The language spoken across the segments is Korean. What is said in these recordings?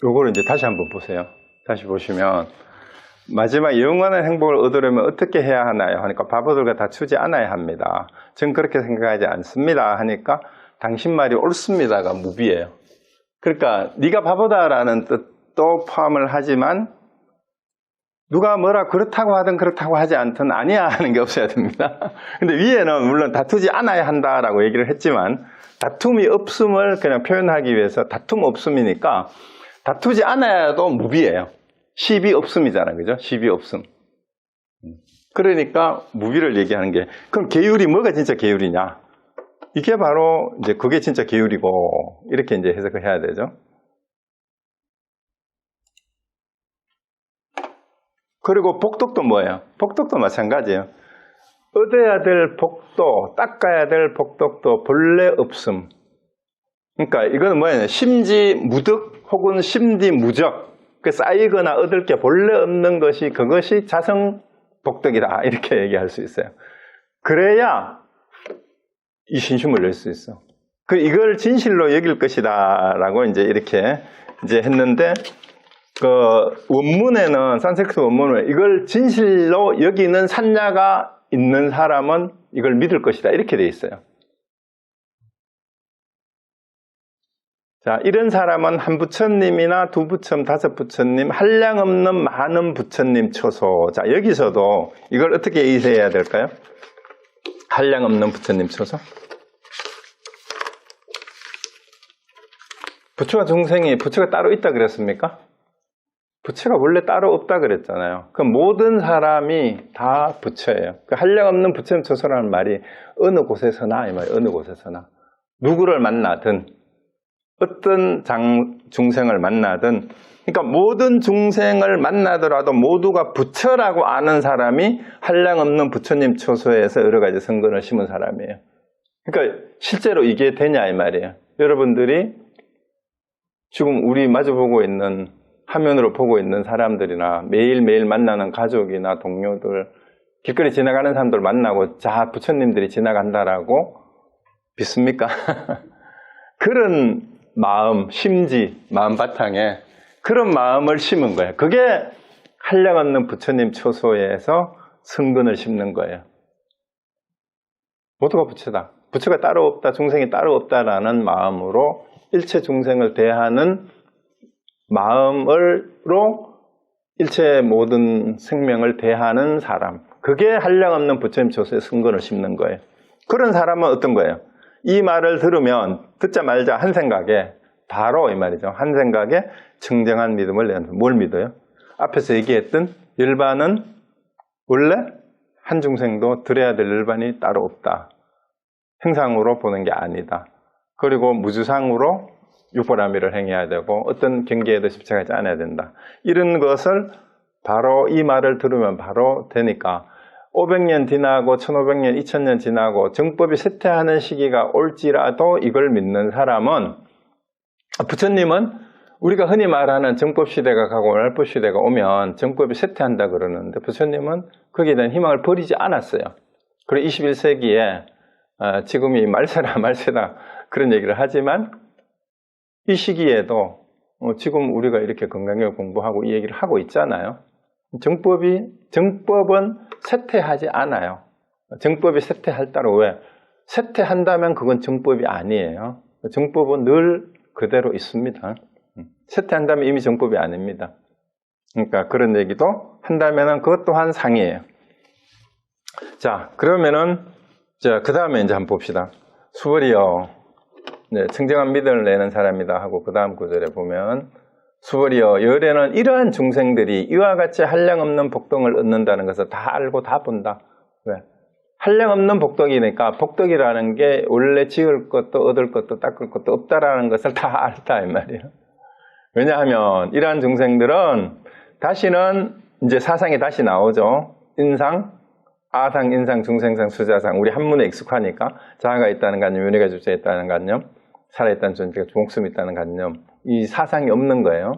요거를 이제 다시 한번 보세요. 다시 보시면 마지막 영원한 행복을 얻으려면 어떻게 해야 하나요? 하니까 바보들과 다투지 않아야 합니다. 전 그렇게 생각하지 않습니다. 하니까 당신 말이 옳습니다가 무비예요. 그러니까 네가 바보다라는 뜻도 포함을 하지만 누가 뭐라 그렇다고 하든 그렇다고 하지 않든 아니야 하는 게 없어야 됩니다. 근데 위에는 물론 다투지 않아야 한다라고 얘기를 했지만 다툼이 없음을 그냥 표현하기 위해서 다툼 없음이니까 다투지 않아야도 무비예요. 시비 없음이잖아요. 그죠? 시비 없음. 그러니까 무비를 얘기하는 게, 그럼 계율이 뭐가 진짜 계율이냐? 이게 바로 이제 그게 진짜 계율이고, 이렇게 이제 해석을 해야 되죠. 그리고 복덕도 뭐예요? 복덕도 마찬가지예요. 얻어야 될 복도, 닦아야 될 복덕도 본래 없음. 그러니까 이거는 뭐예요? 심지무득 혹은 심지무적. 쌓이거나 얻을 게 본래 없는 것이, 그것이 자성복덕이다, 이렇게 얘기할 수 있어요. 그래야 이 신심을 낼 수 있어. 이걸 진실로 여길 것이다 라고 이제 이렇게 이제 했는데, 원문에는, 산색스 원문에 이걸 진실로 여기는 산야가 있는 사람은 이걸 믿을 것이다, 이렇게 돼 있어요. 자, 이런 사람은 한 부처님이나 두 부처님, 다섯 부처님, 한량없는 많은 부처님 초소. 자, 여기서도 이걸 어떻게 이해해야 될까요? 한량없는 부처님 초소. 부처가 부처가 따로 있다 그랬습니까? 부처가 원래 따로 없다 그랬잖아요. 그 모든 사람이 다 부처예요. 그 한량없는 부처님 초소라는 말이 어느 곳에서나, 이 말이에요. 어느 곳에서나. 누구를 만나든, 어떤 중생을 만나든, 그러니까 모든 중생을 만나더라도 모두가 부처라고 아는 사람이 한량없는 부처님 초소에서 여러 가지 성근을 심은 사람이에요. 그러니까 실제로 이게 되냐 이 말이에요. 여러분들이 지금 우리 마주보고 있는, 화면으로 보고 있는 사람들이나 매일매일 만나는 가족이나 동료들, 길거리 지나가는 사람들 만나고 자, 부처님들이 지나간다라고 믿습니까? 그런 마음, 심지, 마음 바탕에 그런 마음을 심은 거예요. 그게 한량없는 부처님 초소에서 성근을 심는 거예요. 모두가 부처다. 부처가 따로 없다, 중생이 따로 없다라는 마음으로 일체 중생을 대하는 마음으로 일체 모든 생명을 대하는 사람. 그게 한량없는 부처님 초소에 성근을 심는 거예요. 그런 사람은 어떤 거예요? 이 말을 들으면 듣자마자 한 생각에 바로 이 말이죠. 한 생각에 청정한 믿음을 내는. 뭘 믿어요? 앞에서 얘기했던 열반은 원래 한 중생도 들어야 될 열반이 따로 없다. 행상으로 보는 게 아니다. 그리고 무주상으로 육보라미를 행해야 되고 어떤 경계에도 집착하지 않아야 된다. 이런 것을 바로 이 말을 들으면 바로 되니까 500년 지나고 1500년, 2000년 지나고 정법이 쇠퇴하는 시기가 올지라도 이걸 믿는 사람은, 부처님은 우리가 흔히 말하는 정법 시대가 가고 말법 시대가 오면 정법이 쇠퇴한다 그러는데 부처님은 거기에 대한 희망을 버리지 않았어요. 그리고 21세기에 지금이 말세다 그런 얘기를 하지만 이 시기에도 지금 우리가 이렇게 건강하게 공부하고 이 얘기를 하고 있잖아요. 정법은 쇠퇴하지 않아요. 정법이 쇠퇴할 따로 왜? 쇠퇴한다면 그건 정법이 아니에요. 정법은 늘 그대로 있습니다. 쇠퇴한다면 이미 정법이 아닙니다. 그러니까 그런 얘기도 한다면은 그것 또한 상이에요. 자, 그러면은 그 다음에 이제 한번 봅시다. 수월이여, 네, 청정한 믿음을 내는 사람이다 하고 그 다음 구절에 보면 수월이여, 열에는 이러한 중생들이 이와 같이 한량없는 복덕을 얻는다는 것을 다 알고 다 본다. 왜? 한량없는 복덕이니까 복덕이라는 게 원래 지을 것도 얻을 것도 닦을 것도 없다라는 것을 다 알다 이 말이에요. 왜냐하면 이러한 중생들은 다시는 이제 사상이 다시 나오죠. 인상, 아상, 인상, 중생상, 수자상. 우리 한문에 익숙하니까 자아가 있다는 관념, 윤회가 주체에 있다는 관념, 살아있다는 존재가 목숨이 있다는 관념, 이 사상이 없는 거예요.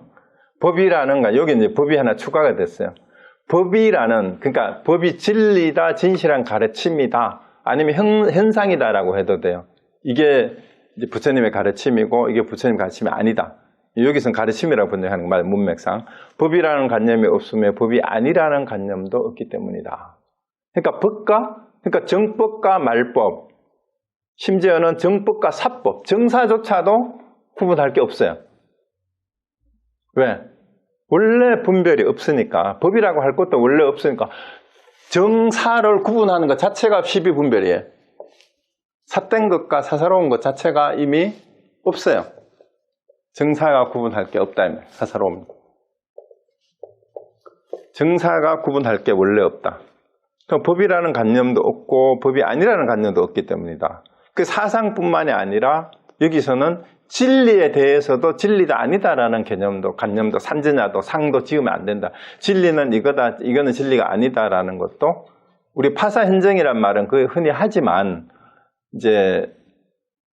법이라는 거, 여기 이제 법이 하나 추가가 됐어요. 법이라는, 그러니까 법이 진리다, 진실한 가르침이다, 아니면 현상이다라고 해도 돼요. 이게 이제 부처님의 가르침이고 이게 부처님 가르침이 아니다. 여기서는 가르침이라고 번역하는 말, 문맥상. 법이라는 관념이 없으며 법이 아니라는 관념도 없기 때문이다. 그러니까 정법과 말법, 심지어는 정법과 사법, 정사조차도 구분할 게 없어요. 왜? 원래 분별이 없으니까. 법이라고 할 것도 원래 없으니까. 정사를 구분하는 것 자체가 시비분별이에요. 삿된 것과 사사로운 것 자체가 이미 없어요. 정사가 구분할 게 없다. 사사로움. 정사가 구분할 게 원래 없다. 그럼 법이라는 관념도 없고 법이 아니라는 관념도 없기 때문이다. 그 사상뿐만이 아니라 여기서는 진리에 대해서도 진리가 아니다라는 개념도, 관념도, 산전야도, 상도 지으면 안 된다. 진리는 이거다, 이거는 진리가 아니다라는 것도 우리 파사현정이란 말은 그 흔히 하지만 이제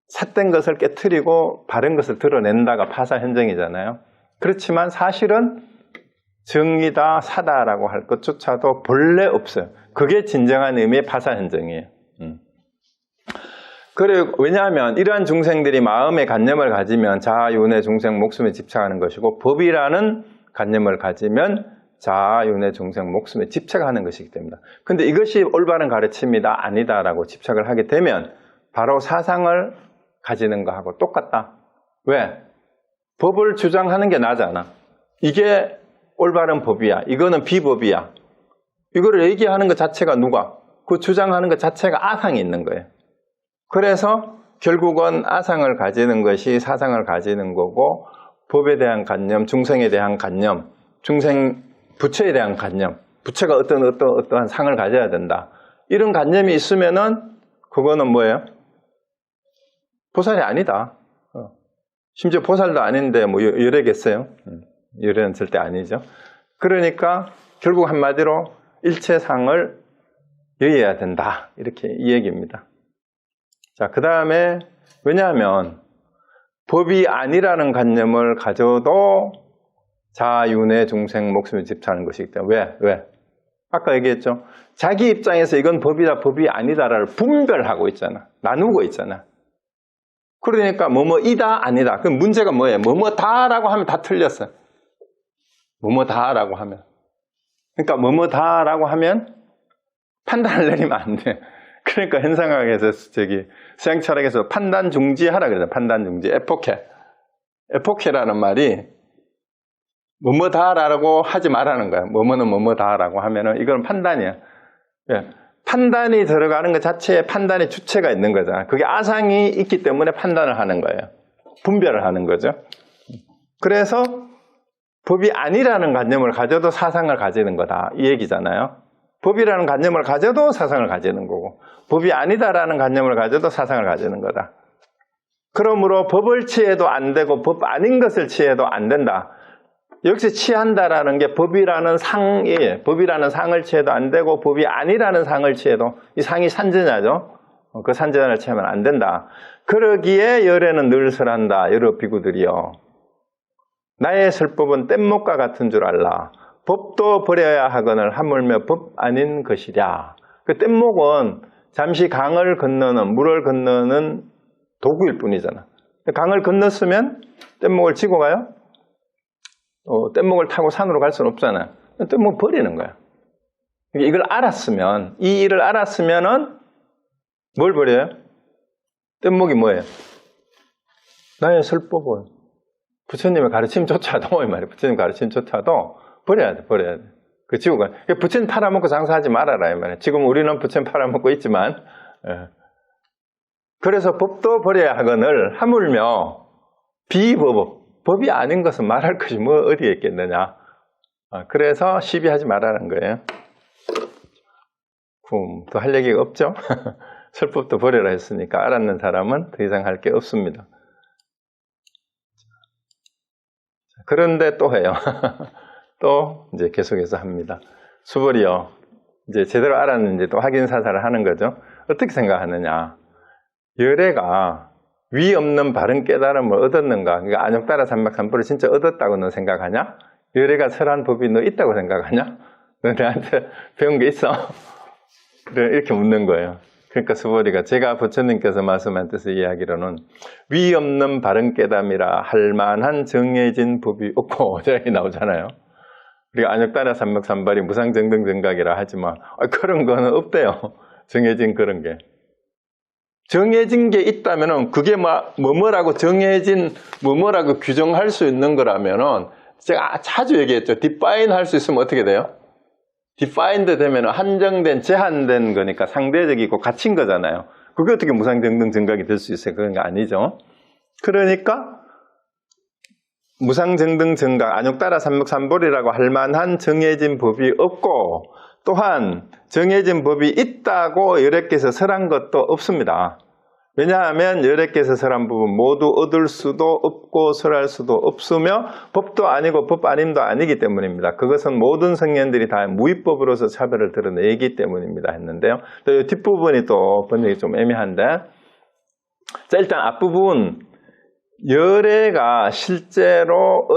삿된 것을 깨트리고 바른 것을 드러낸다가 파사현정이잖아요. 그렇지만 사실은 정이다, 사다라고 할 것조차도 본래 없어요. 그게 진정한 의미의 파사현정이에요. 그리고 왜냐하면 이러한 중생들이 마음의 관념을 가지면 자아, 윤회, 중생, 목숨에 집착하는 것이고 법이라는 관념을 가지면 자아, 윤회, 중생, 목숨에 집착하는 것이기 때문이다. 근데 이것이 올바른 가르침이다, 아니다라고 집착을 하게 되면 바로 사상을 가지는 거하고 똑같다. 왜? 법을 주장하는 게 나잖아. 이게 올바른 법이야. 이거는 비법이야. 이거를 얘기하는 것 자체가 누가? 그 주장하는 것 자체가 아상이 있는 거예요. 그래서 결국은 아상을 가지는 것이 사상을 가지는 거고 법에 대한 관념, 중생에 대한 관념, 중생 부처에 대한 관념, 부처가 어떠한 상을 가져야 된다. 이런 관념이 있으면은 그거는 뭐예요? 보살이 아니다. 심지어 보살도 아닌데 뭐 열애겠어요? 열애는 절대 아니죠. 그러니까 결국 한마디로 일체상을 여의해야 된다. 이렇게 이 얘기입니다. 자, 그 다음에 왜냐하면 법이 아니라는 관념을 가져도 자아, 윤회, 중생, 목숨에 집착하는 것이기 때문에 왜? 아까 얘기했죠. 자기 입장에서 이건 법이다, 법이 아니다를 분별하고 있잖아. 나누고 있잖아. 그러니까 뭐뭐이다, 아니다. 그럼 문제가 뭐예요? 뭐뭐다라고 하면 다 틀렸어. 뭐뭐다라고 하면. 그러니까 뭐뭐다라고 하면 판단을 내리면 안 돼. 그러니까 현상학에서 서양 철학에서 판단 중지하라 그러잖아. 판단 중지. 에포케. 에포케라는 말이 뭐뭐다라고 하지 말라는 거야. 뭐뭐는 뭐뭐다라고 하면은 이건 판단이야. 예. 판단이 들어가는 것 자체에 판단의 주체가 있는 거잖아. 그게 아상이 있기 때문에 판단을 하는 거예요. 분별을 하는 거죠. 그래서 법이 아니라는 관념을 가져도 사상을 가지는 거다. 이 얘기잖아요. 법이라는 관념을 가져도 사상을 가지는 거고 법이 아니다라는 관념을 가져도 사상을 가지는 거다. 그러므로 법을 취해도 안 되고 법 아닌 것을 취해도 안 된다. 역시 취한다라는 게 법이라는 상이에요. 법이라는 상을 취해도 안 되고 법이 아니라는 상을 취해도 이 상이 산전야죠. 그 산전야를 취하면 안 된다. 그러기에 열애는 늘 설한다. 여러 비구들이여. 나의 설법은 뗏목과 같은 줄 알라. 법도 버려야 하거늘 하물며 법 아닌 것이랴. 그 뗏목은 잠시 강을 건너는, 물을 건너는 도구일 뿐이잖아. 강을 건넜으면 뗏목을 지고 가요? 뗏목을 타고 산으로 갈 수는 없잖아요. 뗏목을 버리는 거야. 이걸 알았으면, 이 일을 알았으면은 뭘 버려요? 뗏목이 뭐예요? 나의 설법은 부처님의 가르침조차도, 이 말이에요. 부처님 가르침조차도 버려야 돼, 버려야 돼. 그 지고 가. 부처님 팔아먹고 장사하지 말아라, 이 말이에요. 지금 우리는 부처님 팔아먹고 있지만, 예. 그래서 법도 버려야 하거늘 하물며 법이 아닌 것은 말할 것이 뭐 어디에 있겠느냐. 그래서 시비하지 말라는 거예요. 더 할 얘기가 없죠? 설법도 버려라 했으니까 알았는 사람은 더 이상 할 게 없습니다. 그런데 또 해요. 또 이제 계속해서 합니다. 수벌이요. 이제 제대로 알았는지 또 확인 사살을 하는 거죠. 어떻게 생각하느냐. 열애가 위 없는 바른 깨달음을 얻었는가? 그러니까 안욕따라 삼박삼보를 진짜 얻었다고 너 생각하냐? 열애가 설한 법이 너 있다고 생각하냐? 너 내한테 배운 게 있어? 그래, 이렇게 묻는 거예요. 그러니까 수보리가 제가 부처님께서 말씀한 뜻을 이야기로는 위 없는 바른 깨달음이라 할 만한 정해진 법이 없고 저기 나오잖아요. 우리가 안욕다라 삼맥삼발이 무상정등정각이라 하지만 그런 거는 없대요. 정해진 그런 게. 정해진 게 있다면은 그게 뭐라고 정해진 뭐라고 규정할 수 있는 거라면은 제가 자주 얘기했죠. define 할 수 있으면 어떻게 돼요? defined 되면은 한정된, 제한된 거니까 상대적이고 갇힌 거잖아요. 그게 어떻게 무상정등정각이 될 수 있어요? 그런 게 아니죠. 그러니까 무상정등정각, 안욕다라 삼맥삼볼이라고 할 만한 정해진 법이 없고 또한 정해진 법이 있다고 열애께서 설한 것도 없습니다. 왜냐하면 열애께서 설한 법은 모두 얻을 수도 없고 설할 수도 없으며 법도 아니고 법 아님도 아니기 때문입니다. 그것은 모든 성현들이 다 무위법으로서 차별을 드러내기 때문입니다 했는데요. 또 뒷부분이 또 번역이 좀 애매한데, 자, 일단 앞부분 열애가 실제로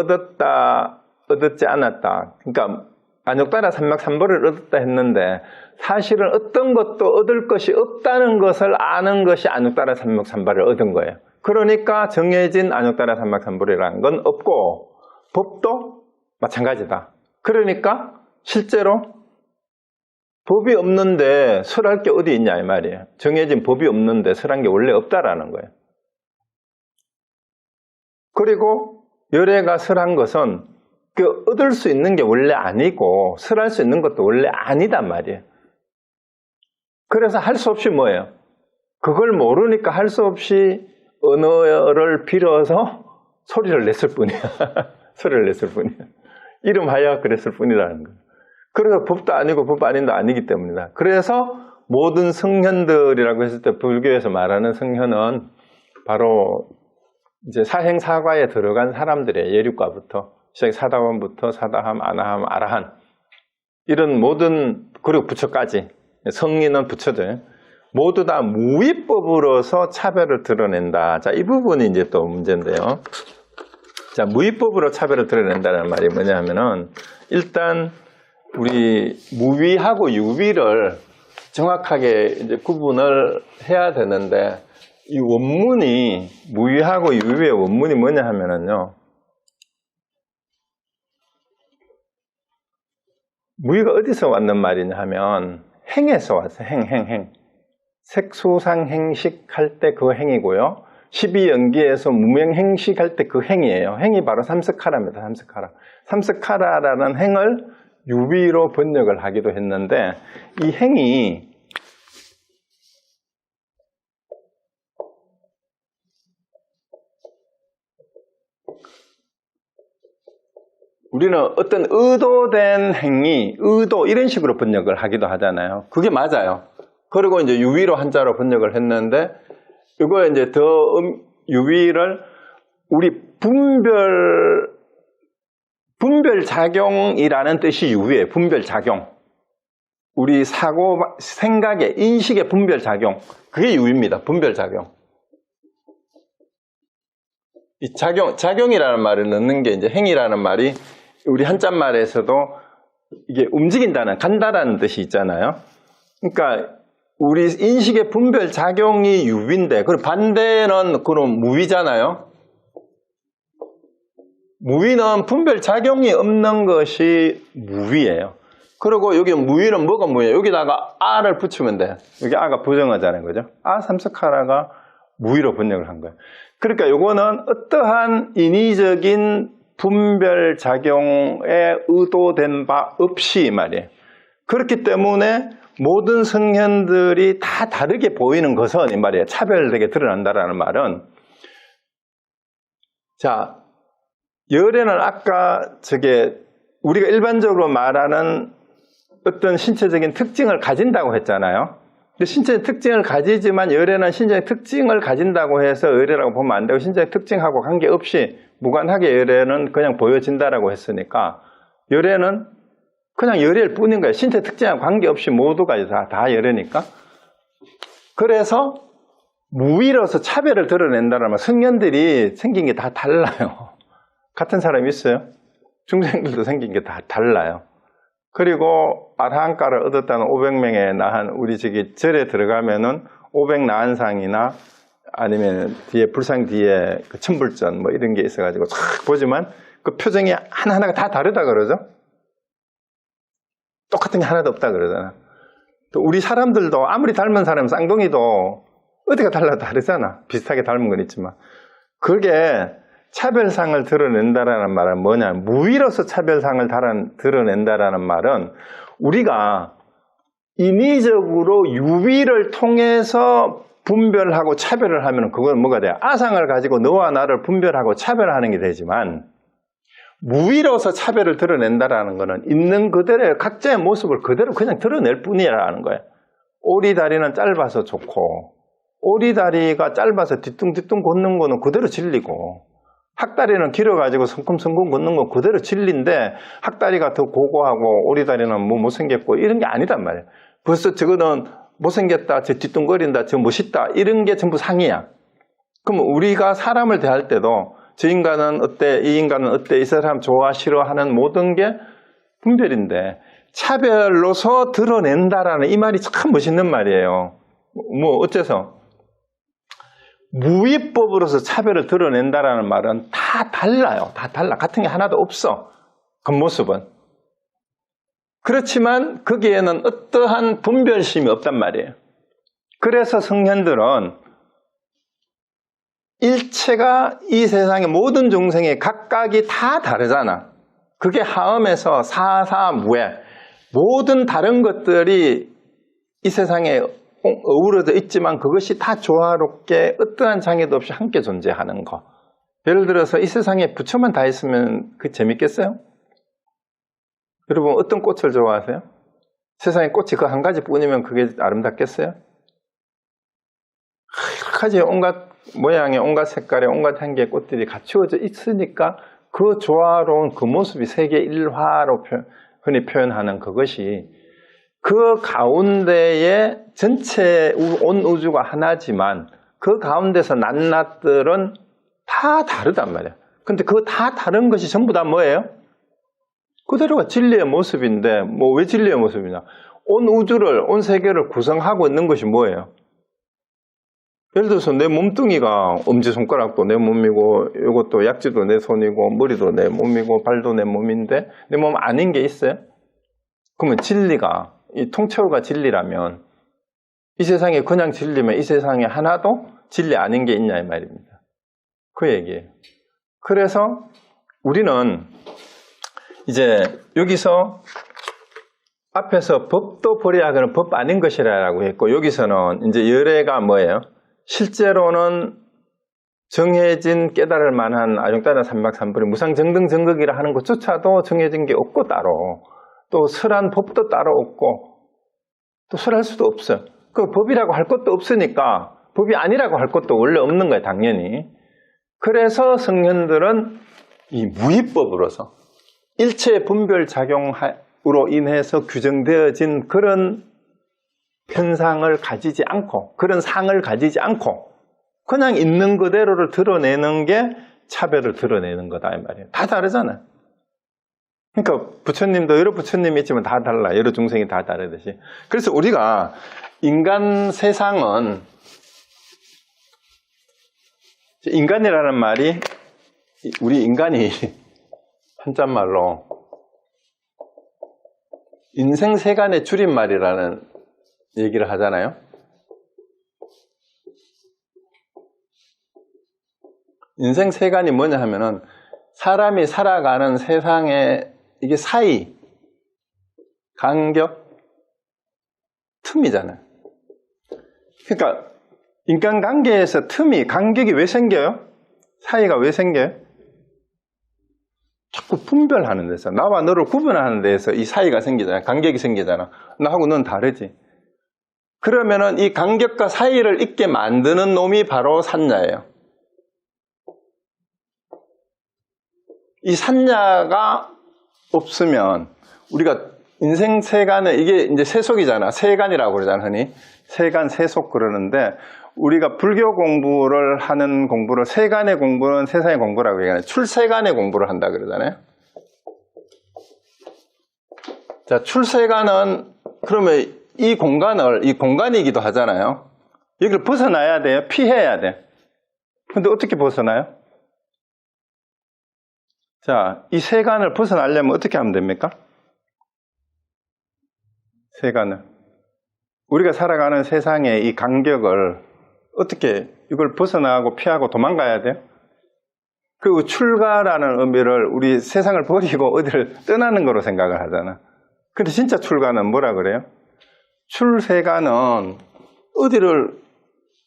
얻었지 않았다. 그러니까 안욕다라 삼맥삼볼을 얻었다 했는데 사실은 어떤 것도 얻을 것이 없다는 것을 아는 것이 안욕다라 삼맥삼볼을 얻은 거예요. 그러니까 정해진 안욕다라 삼맥삼볼이라는 건 없고 법도 마찬가지다. 그러니까 실제로 법이 없는데 설할 게 어디 있냐 이 말이에요. 정해진 법이 없는데 설한 게 원래 없다라는 거예요. 그리고 열애가 설한 것은 그 얻을 수 있는 게 원래 아니고 설할 수 있는 것도 원래 아니단 말이에요. 그래서 할 수 없이 뭐예요? 그걸 모르니까 할 수 없이 언어를 빌어서 소리를 냈을 뿐이야. 소리를 냈을 뿐이야. 이름하여 그랬을 뿐이라는 거예요. 그래서 법도 아니고 법 아닌도 아니기 때문이다. 그래서 모든 성현들이라고 했을 때 불교에서 말하는 성현은 바로 이제 사행사과에 들어간 사람들의 예류과부터 시작 사다원부터 사다함, 아나함, 아라한 이런 모든, 그리고 부처까지 성인은 부처들 모두 다 무위법으로서 차별을 드러낸다. 자, 이 부분이 이제 또 문제인데요. 자, 무위법으로 차별을 드러낸다는 말이 뭐냐면은 일단 우리 무위하고 유위를 정확하게 이제 구분을 해야 되는데 이 원문이 무위하고 유위의 원문이 뭐냐 하면은요. 무위가 어디서 왔는 말이냐 하면 행에서 왔어요. 행. 색수상행식 할 때 그 행이고요. 12연기에서 무명행식 할 때 그 행이에요. 행이 바로 삼스카라입니다. 삼스카라라는 행을 유위로 번역을 하기도 했는데 이 행이 우리는 어떤 의도된 행위, 의도 이런 식으로 번역을 하기도 하잖아요. 그게 맞아요. 그리고 이제 유위로 한자로 번역을 했는데 이거 이제 더 유위를 우리 분별작용이라는 뜻이 유위예요. 분별작용. 우리 사고, 생각의, 인식의 분별작용. 그게 유위입니다. 분별작용. 이 작용이라는 말을 넣는 게 이제 행이라는 말이 우리 한자말에서도 이게 움직인다는, 간다라는 뜻이 있잖아요. 그러니까 우리 인식의 분별작용이 유위인데, 그리고 반대는 그럼 무위잖아요. 무위는 분별작용이 없는 것이 무위예요. 그리고 여기 무위는 뭐가 무위예요? 여기다가 아를 붙이면 돼. 여기 아가 부정하자는 거죠. 아 삼스카라가 무위로 번역을 한 거예요. 그러니까 요거는 어떠한 인위적인 분별작용에 의도된 바 없이 말이에요. 그렇기 때문에 모든 성현들이 다 다르게 보이는 것은 이 말이에요. 차별되게 드러난다라는 말은, 자, 열애는 아까 우리가 일반적으로 말하는 어떤 신체적인 특징을 가진다고 했잖아요. 근데 신체적 특징을 가지지만 열애는 신체적 특징을 가진다고 해서 열애라고 보면 안 되고 신체적 특징하고 관계없이 무관하게 열애는 그냥 보여진다라고 했으니까 열애는 그냥 열애일 뿐인 거예요. 신체 특징하고 관계없이 모두가 다 열애니까. 그래서 무위로서 차별을 드러낸다면 성현들이 생긴 게 다 달라요. 같은 사람이 있어요? 중생들도 생긴 게 다 달라요. 그리고 아라한가를 얻었다는 500명에 나한 우리 저기 절에 들어가면은 500 나한상이나 아니면 뒤에 불상 뒤에 그 천불전 뭐 이런 게 있어가지고 쫙 보지만 그 표정이 하나하나가 다 다르다 그러죠. 똑같은 게 하나도 없다 그러잖아. 또 우리 사람들도 아무리 닮은 사람 쌍둥이도 어디가 다르잖아. 비슷하게 닮은 건 있지만 그게 차별상을 드러낸다라는 말은 뭐냐, 무위로서 차별상을 드러낸다라는 말은 우리가 인위적으로 유위를 통해서 분별하고 차별을 하면 그건 뭐가 돼요? 아상을 가지고 너와 나를 분별하고 차별하는 게 되지만 무위로서 차별을 드러낸다라는 것은 있는 그대로의 각자의 모습을 그대로 그냥 드러낼 뿐이라는 거예요. 오리다리는 짧아서 좋고 오리다리가 짧아서 뒤뚱뒤뚱 걷는 거는 그대로 진리고 학다리는 길어가지고 성큼성큼 걷는 건 그대로 진리인데 학다리가 더 고고하고 오리다리는 뭐 못생겼고 이런 게 아니단 말이에요. 벌써 저거는 못생겼다, 저 뒤뚱거린다, 저 멋있다 이런 게 전부 상이야. 그럼 우리가 사람을 대할 때도 저 인간은 어때, 이 인간은 어때, 이 사람 좋아 싫어하는 모든 게 분별인데 차별로서 드러낸다라는 이 말이 참 멋있는 말이에요. 뭐 어째서? 무위법으로서 차별을 드러낸다라는 말은 다 달라요. 다 달라. 같은 게 하나도 없어. 겉모습은. 그렇지만 거기에는 어떠한 분별심이 없단 말이에요. 그래서 성현들은 일체가 이 세상의 모든 중생의 각각이 다 다르잖아. 그게 하음에서 사사무에 모든 다른 것들이 이 세상에 어우러져 있지만 그것이 다 조화롭게 어떠한 장애도 없이 함께 존재하는 거. 예를 들어서 이 세상에 부처만 다 있으면 그 재밌겠어요? 여러분 어떤 꽃을 좋아하세요? 세상에 꽃이 그 한 가지 뿐이면 그게 아름답겠어요? 여러 가지 온갖 모양의 온갖 색깔의 온갖 향기의 꽃들이 갖추어져 있으니까 그 조화로운 그 모습이 세계 일화로 흔히 표현하는 그것이 그 가운데에 전체 온 우주가 하나지만 그 가운데서 낱낱들은 다 다르단 말이야. 근데 그 다 다른 것이 전부 다 뭐예요? 그대로가 진리의 모습인데 뭐 왜 진리의 모습이냐? 온 우주를, 온 세계를 구성하고 있는 것이 뭐예요? 예를 들어서 내 몸뚱이가 엄지손가락도 내 몸이고 이것도 약지도 내 손이고 머리도 내 몸이고 발도 내 몸인데 내 몸 아닌 게 있어요? 그러면 진리가 이 통째로가 진리라면 이 세상에 그냥 진리면 이 세상에 하나도 진리 아닌 게 있냐 이 말입니다. 그 얘기예요. 그래서 우리는 이제 여기서 앞에서 법도 버려야 하는 법 아닌 것이라고 했고 여기서는 이제 열애가 뭐예요? 실제로는 정해진 깨달을 만한 아종따다 삼박삼불이 무상정등정극이라 하는 것조차도 정해진 게 없고 따로 또 설한 법도 따로 없고 또 설할 수도 없어요. 그 법이라고 할 것도 없으니까 법이 아니라고 할 것도 원래 없는 거예요. 당연히. 그래서 성현들은 이 무위법으로서 일체의 분별작용으로 인해서 규정되어진 그런 현상을 가지지 않고 그런 상을 가지지 않고 그냥 있는 그대로를 드러내는 게 차별을 드러내는 거다 이 말이에요. 다 다르잖아요. 그러니까 부처님도 여러 부처님이 있지만 다 달라. 여러 중생이 다 다르듯이. 그래서 우리가 인간 세상은 인간이라는 말이 우리 인간이 한자말로 인생세간의 줄임말이라는 얘기를 하잖아요. 인생세간이 뭐냐 하면은 사람이 살아가는 세상의 이게 사이, 간격, 틈이잖아요. 그러니까 인간관계에서 틈이, 간격이 왜 생겨요? 사이가 왜 생겨요? 자꾸 분별하는 데서 나와 너를 구분하는 데서 이 사이가 생기잖아요. 간격이 생기잖아. 나하고 넌 다르지. 그러면은 이 간격과 사이를 있게 만드는 놈이 바로 산야예요. 이 산야가 없으면 우리가 인생 세간은 이게 이제 세속이잖아. 세간이라고 그러잖아, 흔히. 세간, 세속 그러는데 우리가 불교 공부를 하는 공부를 세간의 공부는 세상의 공부라고 얘기하잖아요. 출세간의 공부를 한다 그러잖아요. 자, 출세관은 그러면 이 공간이기도 하잖아요. 여기를 벗어나야 돼요? 피해야 돼? 근데 어떻게 벗어나요? 자, 이 세간을 벗어나려면 어떻게 하면 됩니까? 세간을. 우리가 살아가는 세상의 이 간격을 어떻게 이걸 벗어나고 피하고 도망가야 돼요? 그리고 출가라는 의미를 우리 세상을 버리고 어디를 떠나는 거로 생각을 하잖아. 근데 진짜 출가는 뭐라 그래요? 출세가는 어디를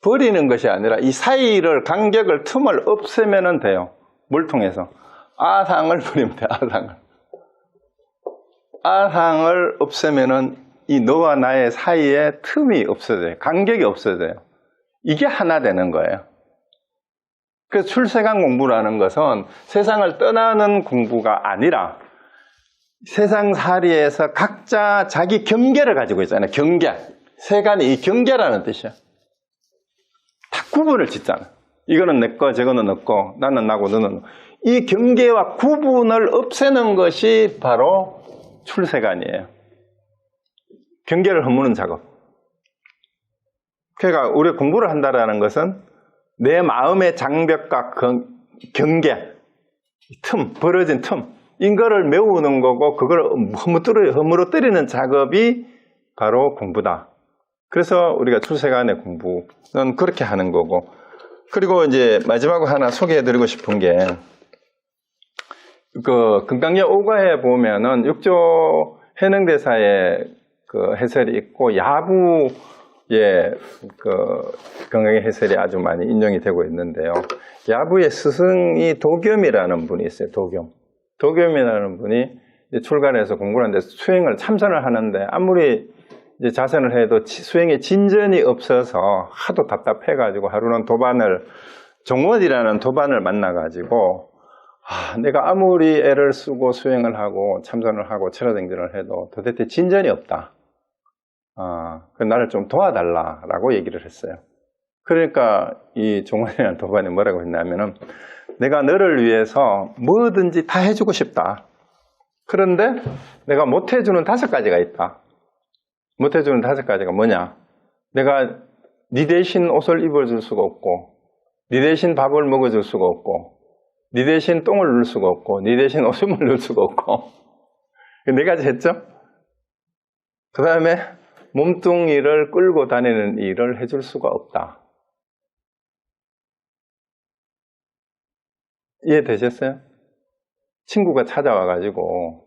버리는 것이 아니라 이 사이를 간격을 틈을 없애면 돼요. 뭘 통해서? 아상을 버리면 돼요. 아상을 없애면은 이 너와 나의 사이에 틈이 없어져요. 간격이 없어져요. 이게 하나 되는 거예요. 그래서 출세간 공부라는 것은 세상을 떠나는 공부가 아니라 세상살이에서 각자 자기 경계를 가지고 있잖아요. 경계. 세간이 이 경계라는 뜻이야. 다 구분을 짓잖아. 이거는 내 거, 저거는 너 거, 나는 나고 너는 너. 이 경계와 구분을 없애는 것이 바로 출세간이에요. 경계를 허무는 작업. 그러니까 우리가 공부를 한다는 것은 내 마음의 장벽과 경계, 틈, 벌어진 틈, 이거를 메우는 거고 그걸 허물어뜨리는 작업이 바로 공부다. 그래서 우리가 출세간의 공부는 그렇게 하는 거고. 그리고 이제 마지막으로 하나 소개해드리고 싶은 게 그 금강경 5가에 보면은 6조 해능대사의 그 해설이 있고 야부의 그 금강경 해설이 아주 많이 인용이 되고 있는데요. 야부의 스승이 도겸이라는 분이 있어요. 도겸이라는 분이 이제 출가해서 공부를 하는데 수행을 참선을 하는데 아무리 이제 자선을 해도 수행에 진전이 없어서 하도 답답해가지고 하루는 종원이라는 도반을 만나가지고 내가 아무리 애를 쓰고 수행을 하고 참선을 하고 철화정진을 해도 도대체 진전이 없다. 그 나를 좀 도와달라라고 얘기를 했어요. 그러니까 이 종원이라는 도반이 뭐라고 했냐면은 내가 너를 위해서 뭐든지 다 해주고 싶다. 그런데 내가 못해주는 5가지가 있다. 못해주는 5가지가 뭐냐? 내가 네 대신 옷을 입어줄 수가 없고 네 대신 밥을 먹어줄 수가 없고 네 대신 똥을 누를 수가 없고 네 대신 오줌을 누를 수가 없고 4가지 했죠? 그 다음에 몸뚱이를 끌고 다니는 일을 해줄 수가 없다. 이해되셨어요? 친구가 찾아와가지고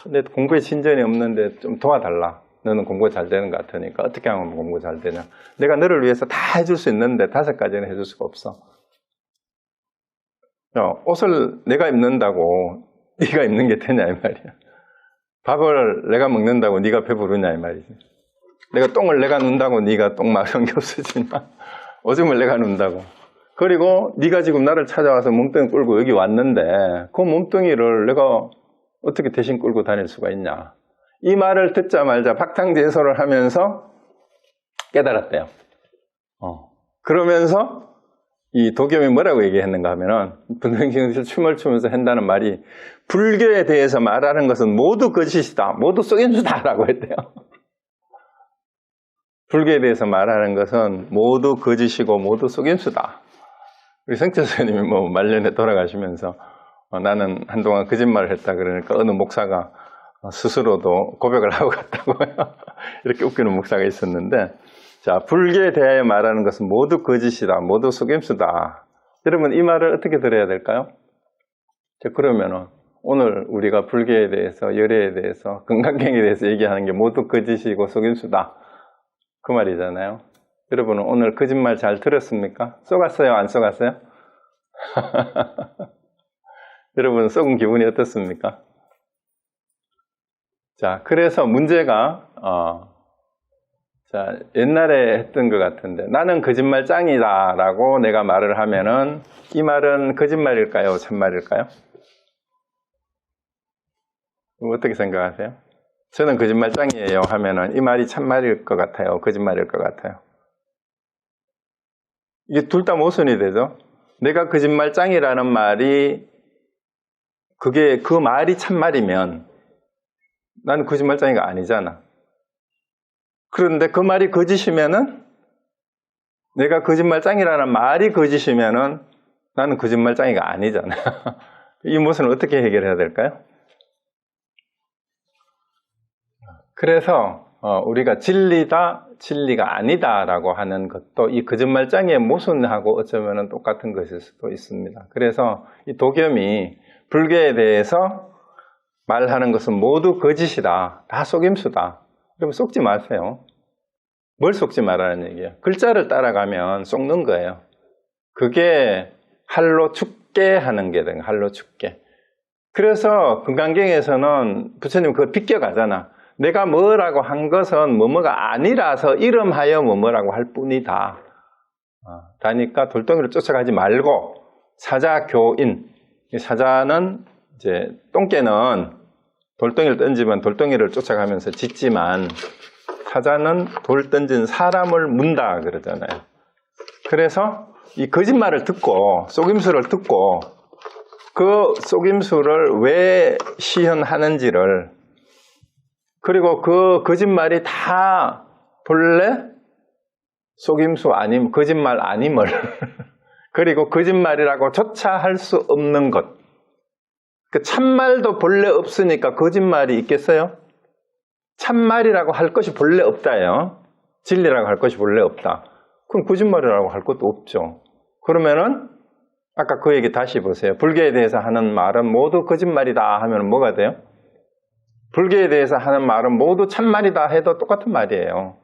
내 공부에 진전이 없는데 좀 도와달라. 너는 공부 잘 되는 것 같으니까 어떻게 하면 공부 잘 되냐. 내가 너를 위해서 다 해줄 수 있는데 5가지는 해줄 수가 없어. 옷을 내가 입는다고 네가 입는 게 되냐 이 말이야. 밥을 내가 먹는다고 네가 배부르냐 이 말이지. 내가 똥을 내가 눈다고 네가 똥 마려운 게 없어지냐. 오줌을 내가 눈다고. 그리고 네가 지금 나를 찾아와서 몸뚱이 끌고 여기 왔는데 그 몸뚱이를 내가 어떻게 대신 끌고 다닐 수가 있냐. 이 말을 듣자마자 박탕진소를 하면서 깨달았대요. 그러면서 이 도겸이 뭐라고 얘기했는가 하면은 분명히 춤을 추면서 한다는 말이 불교에 대해서 말하는 것은 모두 거짓이다. 모두 속임수다 라고 했대요. 불교에 대해서 말하는 것은 모두 거짓이고 모두 속임수다. 우리 성철 스님이 뭐 말년에 돌아가시면서 나는 한동안 거짓말을 했다 그러니까 어느 목사가 스스로도 고백을 하고 갔다고요. 이렇게 웃기는 목사가 있었는데, 자, 불교에 대하여 말하는 것은 모두 거짓이다, 모두 속임수다. 여러분 이 말을 어떻게 들어야 될까요? 자, 그러면은 오늘 우리가 불교에 대해서, 열애에 대해서, 금강경에 대해서 얘기하는 게 모두 거짓이고 속임수다. 그 말이잖아요. 여러분은 오늘 거짓말 잘 들었습니까? 쏘갔어요? 안 쏘갔어요? 여러분 쏘은 기분이 어떻습니까? 자, 그래서 문제가 자, 옛날에 했던 것 같은데 나는 거짓말 짱이다 라고 내가 말을 하면은 이 말은 거짓말일까요? 참말일까요? 어떻게 생각하세요? 저는 거짓말 짱이에요 하면은 이 말이 참말일 것 같아요? 거짓말일 것 같아요? 이게 둘 다 모순이 되죠? 내가 거짓말 짱이라는 말이 그 말이 참말이면 나는 거짓말쟁이가 아니잖아. 그런데 그 말이 거짓이면은, 내가 거짓말쟁이라는 말이 거짓이면은 나는 거짓말쟁이가 아니잖아. 이 모순을 어떻게 해결해야 될까요? 그래서 우리가 진리다, 진리가 아니다라고 하는 것도 이 거짓말쟁이의 모순하고 어쩌면 똑같은 것일 수도 있습니다. 그래서 이 도겸이 불교에 대해서 말하는 것은 모두 거짓이다, 다 속임수다. 그러면 속지 마세요. 뭘 속지 말라는 얘기예요? 글자를 따라가면 속는 거예요. 그게 할로 죽게 하는 게 되는 거예요. 할로 죽게. 그래서 금강경에서는 부처님 그걸 비껴가잖아. 내가 뭐라고 한 것은 뭐뭐가 아니라서 이름하여 뭐뭐라고 할 뿐이다. 그러니까 돌덩이를 쫓아가지 말고 사자교인. 사자는 이제 똥개는 돌덩이를 던지면 돌덩이를 쫓아가면서 짖지만 사자는 돌 던진 사람을 문다 그러잖아요. 그래서 이 거짓말을 듣고 속임수를 듣고 그 속임수를 왜 시현하는지를, 그리고 그 거짓말이 다 본래 속임수 아님, 거짓말 아님을 그리고 거짓말이라고 조차 할 수 없는 것. 그 참말도 본래 없으니까 거짓말이 있겠어요? 참말이라고 할 것이 본래 없다요. 진리라고 할 것이 본래 없다. 그럼 거짓말이라고 할 것도 없죠. 그러면은 아까 그 얘기 다시 보세요. 불교에 대해서 하는 말은 모두 거짓말이다 하면 뭐가 돼요? 불교에 대해서 하는 말은 모두 참말이다 해도 똑같은 말이에요.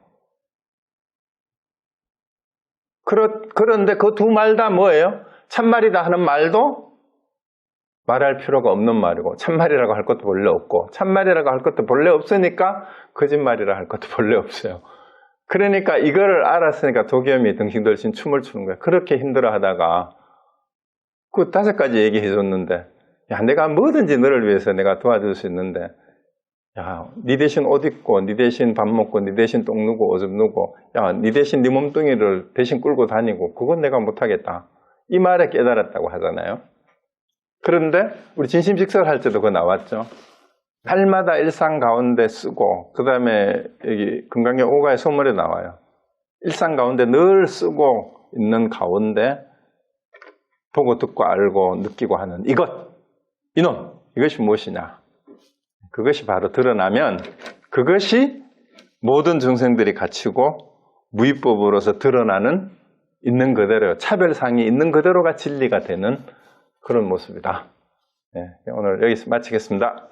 그런데 그 두 말 다 뭐예요? 참말이다 하는 말도 말할 필요가 없는 말이고, 참말이라고 할 것도 본래 없고, 참말이라고 할 것도 본래 없으니까 거짓말이라 할 것도 본래 없어요. 그러니까 이거를 알았으니까 도겸이 등신들신 춤을 추는 거예요. 그렇게 힘들어 하다가 그 5가지 얘기해 줬는데, 야, 내가 뭐든지 너를 위해서 내가 도와줄 수 있는데, 야, 니 대신 옷 입고, 니 대신 밥 먹고, 니 대신 똥 누고, 오줌 누고, 야, 니 대신 니 몸뚱이를 대신 끌고 다니고, 그건 내가 못하겠다. 이 말에 깨달았다고 하잖아요. 그런데 우리 진심직설 할 때도 그거 나왔죠. 날마다 일상 가운데 쓰고, 그 다음에 여기 금강경 5가의 소물에 나와요. 일상 가운데 늘 쓰고 있는 가운데 보고 듣고 알고 느끼고 하는 이놈, 이것이 무엇이냐? 그것이 바로 드러나면 그것이 모든 중생들이 갖추고 무위법으로서 드러나는 있는 그대로, 차별상이 있는 그대로가 진리가 되는 그런 모습이다. 네, 오늘 여기서 마치겠습니다.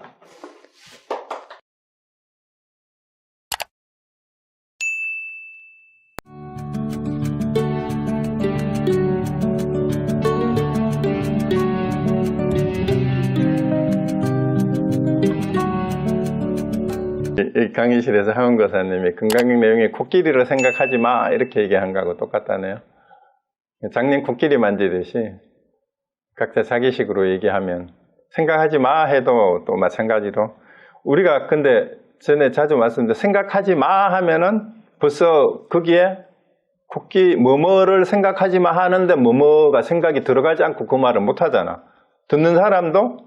이 강의실에서 하원거사님이 금강경 내용에 코끼리를 생각하지 마 이렇게 얘기한 거하고 똑같다네요. 장님 코끼리 만지듯이 각자 자기식으로 얘기하면 생각하지 마 해도 또 마찬가지로, 우리가 근데 전에 자주 말씀드렸는데 생각하지 마 하면은 벌써 거기에 뭐뭐를 생각하지 마 하는데 뭐뭐가 생각이 들어가지 않고 그 말을 못 하잖아. 듣는 사람도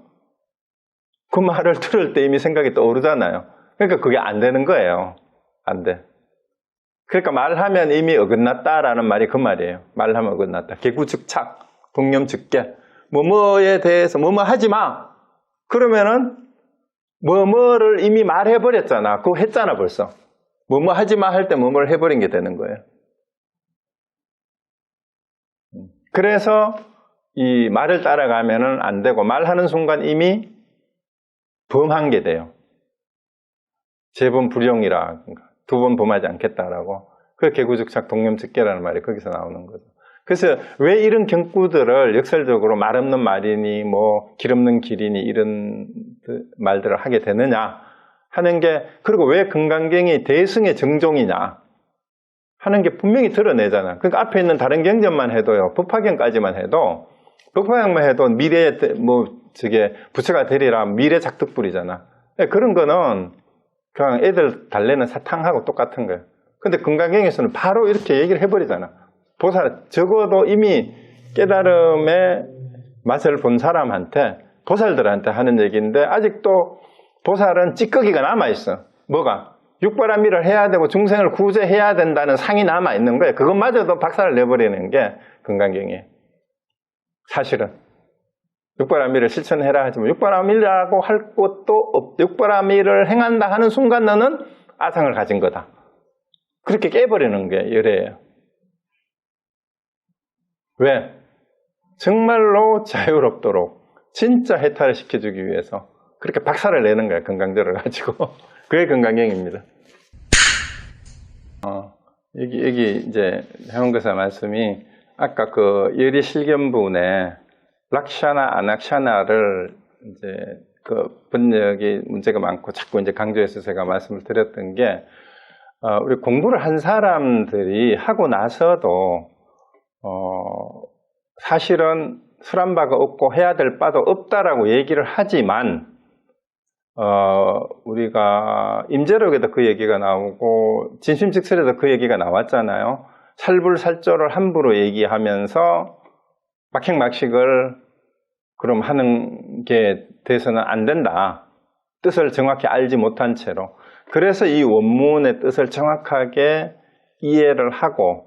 그 말을 들을 때 이미 생각이 떠오르잖아요. 그러니까 그게 안 되는 거예요. 안 돼. 그러니까 말하면 이미 어긋났다라는 말이 그 말이에요. 말하면 어긋났다. 개구즉착, 동념즉계. 뭐뭐에 대해서 뭐뭐 하지 마. 그러면은 뭐뭐를 이미 말해버렸잖아. 그거 했잖아 벌써. 뭐뭐 하지 마 할 때 뭐뭐를 해버린 게 되는 거예요. 그래서 이 말을 따라가면은 안 되고, 말하는 순간 이미 범한 게 돼요. 제번 불용이라, 2번 범하지 않겠다라고. 그 개구즉착 동념즉계라는 말이 거기서 나오는 거죠. 그래서 왜 이런 경구들을 역설적으로 말 없는 말이니 뭐 길 없는 길이니 이런 말들을 하게 되느냐 하는 게, 그리고 왜 금강경이 대승의 정종이냐 하는 게 분명히 드러내잖아. 그러니까 앞에 있는 다른 경전만 해도요, 법화경까지만 해도, 법화경만 해도 미래에 부처가 되리라 미래 작득불이잖아. 그런 거는 그냥 애들 달래는 사탕하고 똑같은 거예요. 근데 금강경에서는 바로 이렇게 얘기를 해버리잖아. 적어도 이미 깨달음의 맛을 본 사람한테, 보살들한테 하는 얘기인데, 아직도 보살은 찌꺼기가 남아있어. 뭐가? 육바라밀을 해야 되고 중생을 구제해야 된다는 상이 남아있는 거예요. 그것마저도 박살을 내버리는 게 금강경이에요. 사실은. 육바라밀을 실천해라 하지만 육바라밀이라고 할 것도 없고 육바라밀을 행한다 하는 순간 너는 아상을 가진 거다. 그렇게 깨버리는 게 열애예요. 왜? 정말로 자유롭도록 진짜 해탈을 시켜주기 위해서 그렇게 박살을 내는 거야. 건강들을 가지고. 그게 건강경입니다. 여기 이제 해원교사 말씀이 아까 그 열이 실견부분에 락샤나 아낙샤나를 이제 그 번역이 문제가 많고 자꾸 이제 강조해서 제가 말씀을 드렸던 게 우리 공부를 한 사람들이 하고 나서도 사실은 설한 바가 없고 해야 될 바도 없다라고 얘기를 하지만 우리가 임재록에도 그 얘기가 나오고 진심직설에도 그 얘기가 나왔잖아요. 살불살조를 함부로 얘기하면서 막행막식을 그럼 하는 게 돼서는 안 된다. 뜻을 정확히 알지 못한 채로. 그래서 이 원문의 뜻을 정확하게 이해를 하고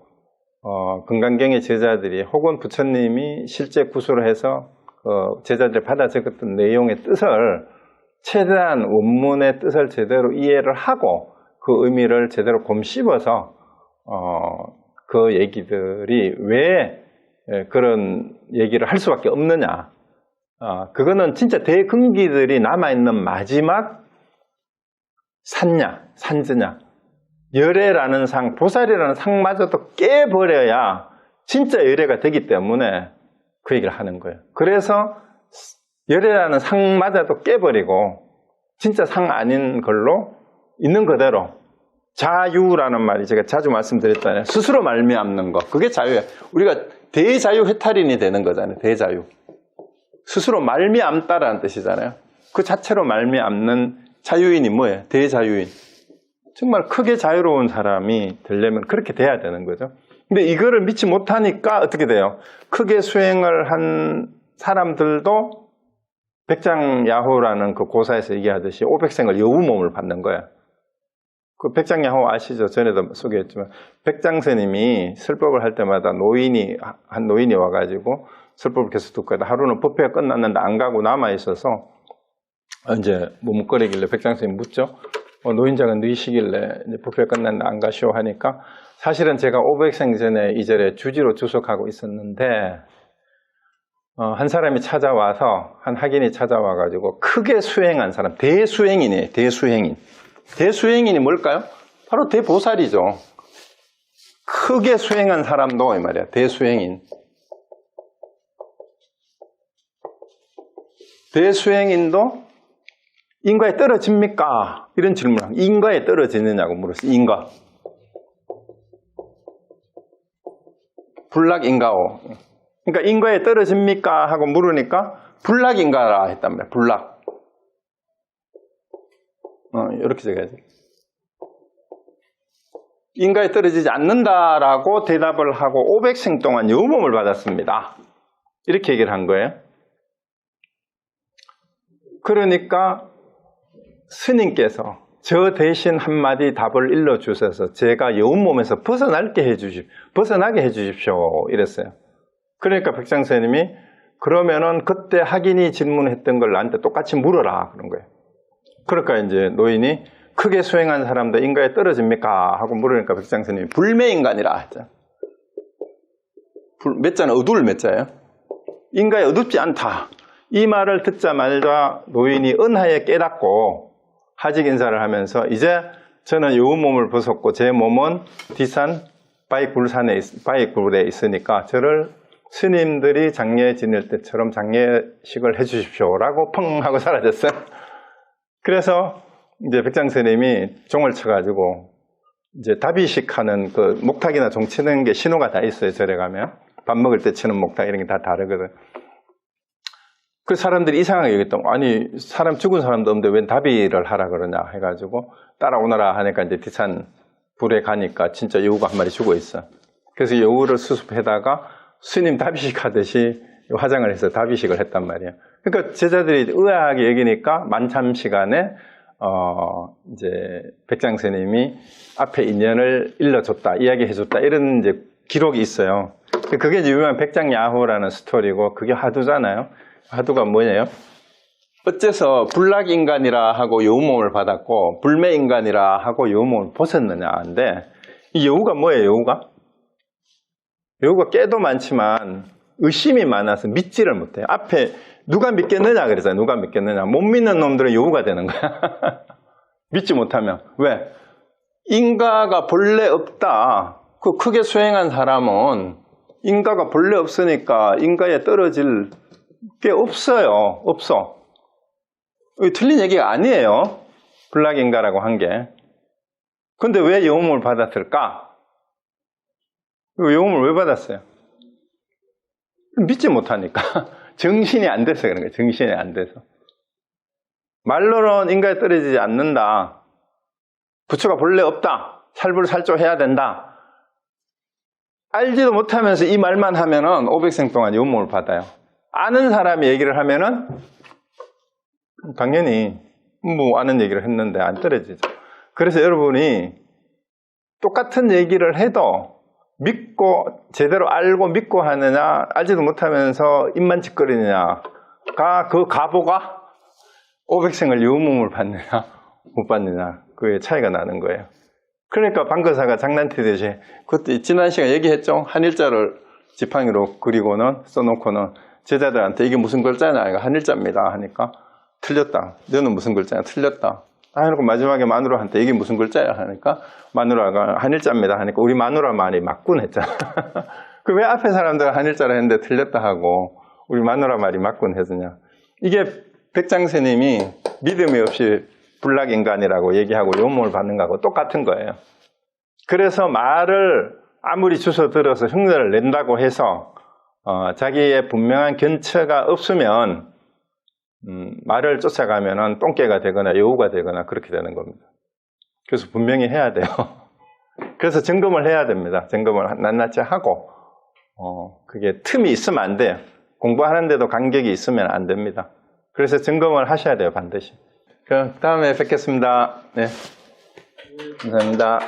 금강경의 제자들이 혹은 부처님이 실제 구술을 해서 제자들이 받아 적었던 내용의 뜻을 최대한 원문의 뜻을 제대로 이해를 하고 그 의미를 제대로 곰씹어서 그 얘기들이 왜 그런 얘기를 할 수밖에 없느냐. 그거는 진짜 대근기들이 남아있는 마지막 산즈냐. 열애라는 상, 보살이라는 상마저도 깨버려야 진짜 열애가 되기 때문에 그 얘기를 하는 거예요. 그래서 열애라는 상마저도 깨버리고 진짜 상 아닌 걸로 있는 그대로 자유라는 말이 제가 자주 말씀드렸잖아요. 스스로 말미암는 거. 그게 자유예요. 우리가 대자유 해탈인이 되는 거잖아요. 대자유. 스스로 말미암다라는 뜻이잖아요. 그 자체로 말미암는 자유인이 뭐예요? 대자유인. 정말 크게 자유로운 사람이 되려면 그렇게 돼야 되는 거죠. 근데 이거를 믿지 못하니까 어떻게 돼요? 크게 수행을 한 사람들도 백장야호라는 그 고사에서 얘기하듯이 500생을 여우몸을 받는 거예요. 그 백장야호 아시죠? 전에도 소개했지만 백장스님이 설법을 할 때마다 한 노인이 와가지고 설법을 계속 듣고 하루는 법회가 끝났는데 안 가고 남아있어서 이제 머뭇거리길래 백장스님이 묻죠. 노인장은 누이시길래 법회가 끝났는데 안 가시오 하니까 사실은 제가 500생 전에 이 절에 주지로 주석하고 있었는데 한 사람이 찾아와서 한 학인이 찾아와가지고 크게 수행한 사람, 대수행인이에요. 대수행인. 대수행인이 뭘까요? 바로 대보살이죠. 크게 수행한 사람도 이 말이야. 대수행인. 대수행인도 인과에 떨어집니까? 이런 질문을 인과에 떨어지느냐고 물었어요. 인과. 불락인가오. 그러니까 인과에 떨어집니까? 하고 물으니까 불락인가라 했단 말이야. 불락. 이렇게 적어야지. 인과에 떨어지지 않는다라고 대답을 하고 500생 동안 여우몸을 받았습니다. 이렇게 얘기를 한 거예요. 그러니까 스님께서 저 대신 한마디 답을 일러주셔서 제가 여우몸에서 벗어나게 해주십시오. 이랬어요. 그러니까 백장스님이 그러면은 그때 학인이 질문했던 걸 나한테 똑같이 물어라. 그런 거예요. 그러니까 이제 노인이 크게 수행한 사람도 인과에 떨어집니까? 하고 물으니까 백장스님이 불매인간이라 했죠. 몇 자는 어두울 몇 자예요? 인과에 어둡지 않다. 이 말을 듣자마자 노인이 은하에 깨닫고 하직 인사를 하면서 이제 저는 여우몸을 벗었고 제 몸은 뒷산 바위굴에 있으니까 저를 스님들이 장례 지낼 때처럼 장례식을 해주십시오 라고 펑 하고 사라졌어요. 그래서 이제 백장스님이 종을 쳐가지고 이제 다비식 하는 그 목탁이나 종 치는 게 신호가 다 있어요. 절에 가면 밥 먹을 때 치는 목탁 이런 게 다 다르거든. 그 사람들이 이상하게 여겼던 아니 사람 죽은 사람도 없는데 웬 다비를 하라 그러냐 해가지고 따라오너라 하니까 이제 뒷산 불에 가니까 진짜 여우가 한 마리 죽어 있어. 그래서 여우를 수습해다가 스님 다비식 하듯이 화장을 해서 다비식을 했단 말이야. 그러니까 제자들이 의아하게 여기니까 만참 시간에 이제 백장스님이 앞에 인연을 일러줬다, 이야기해줬다 이런 이제 기록이 있어요. 그게 이제 유명한 백장야호라는 스토리고 그게 화두잖아요. 화두가 뭐냐요? 어째서 불락인간이라 하고 여우몸을 받았고 불매인간이라 하고 여우몸을 벗었느냐인데 이 여우가 뭐예요? 여우가 깨도 많지만 의심이 많아서 믿지를 못해요. 앞에 누가 믿겠느냐 그러잖아요. 누가 믿겠느냐. 못 믿는 놈들은 여우가 되는 거야. 믿지 못하면. 왜? 인가가 본래 없다. 그 크게 수행한 사람은 인가가 본래 없으니까 인가에 떨어질 게 없어요. 없어. 틀린 얘기가 아니에요. 불락인가라고 한 게. 근데 왜 여우몸을 받았을까? 여우몸을 왜 받았어요? 믿지 못하니까. 정신이 안 돼서 그런 거예요. 정신이 안 돼서. 말로는 인가에 떨어지지 않는다. 부처가 본래 없다. 살불살조해야 된다. 알지도 못하면서 이 말만 하면은 500생 동안 여우몸을 받아요. 아는 사람이 얘기를 하면은 당연히 뭐 아는 얘기를 했는데 안 떨어지죠. 그래서 여러분이 똑같은 얘기를 해도 믿고 제대로 알고 믿고 하느냐 알지도 못하면서 입만 짓거리느냐가 그 가보가 500생을 여우몸을 받느냐 못 받느냐 그의 차이가 나는 거예요. 그러니까 방거사가 장난치듯이 그때 지난 시간에 얘기했죠. 한일자를 지팡이로 그리고는 써놓고는 제자들한테 이게 무슨 글자냐 이거 한일자입니다 하니까 틀렸다. 너는 무슨 글자냐 틀렸다. 하니까 마지막에 마누라한테 이게 무슨 글자야 하니까 마누라가 한일자입니다 하니까 우리 마누라 말이 맞군 했잖아. 그 왜 앞에 사람들은 한일자라 했는데 틀렸다 하고 우리 마누라 말이 맞군 해주냐. 이게 백장스님이 믿음이 없이 불락인간이라고 얘기하고 요몸을 받는 거하고 똑같은 거예요. 그래서 말을 아무리 주워 들어서 흉내를 낸다고 해서 자기의 분명한 견처가 없으면 말을 쫓아가면은 똥개가 되거나 여우가 되거나 그렇게 되는 겁니다. 그래서 분명히 해야 돼요. 그래서 점검을 해야 됩니다. 점검을 낱낱이 하고 그게 틈이 있으면 안 돼요. 공부하는데도 간격이 있으면 안 됩니다. 그래서 점검을 하셔야 돼요. 반드시. 그럼 다음에 뵙겠습니다. 네, 감사합니다.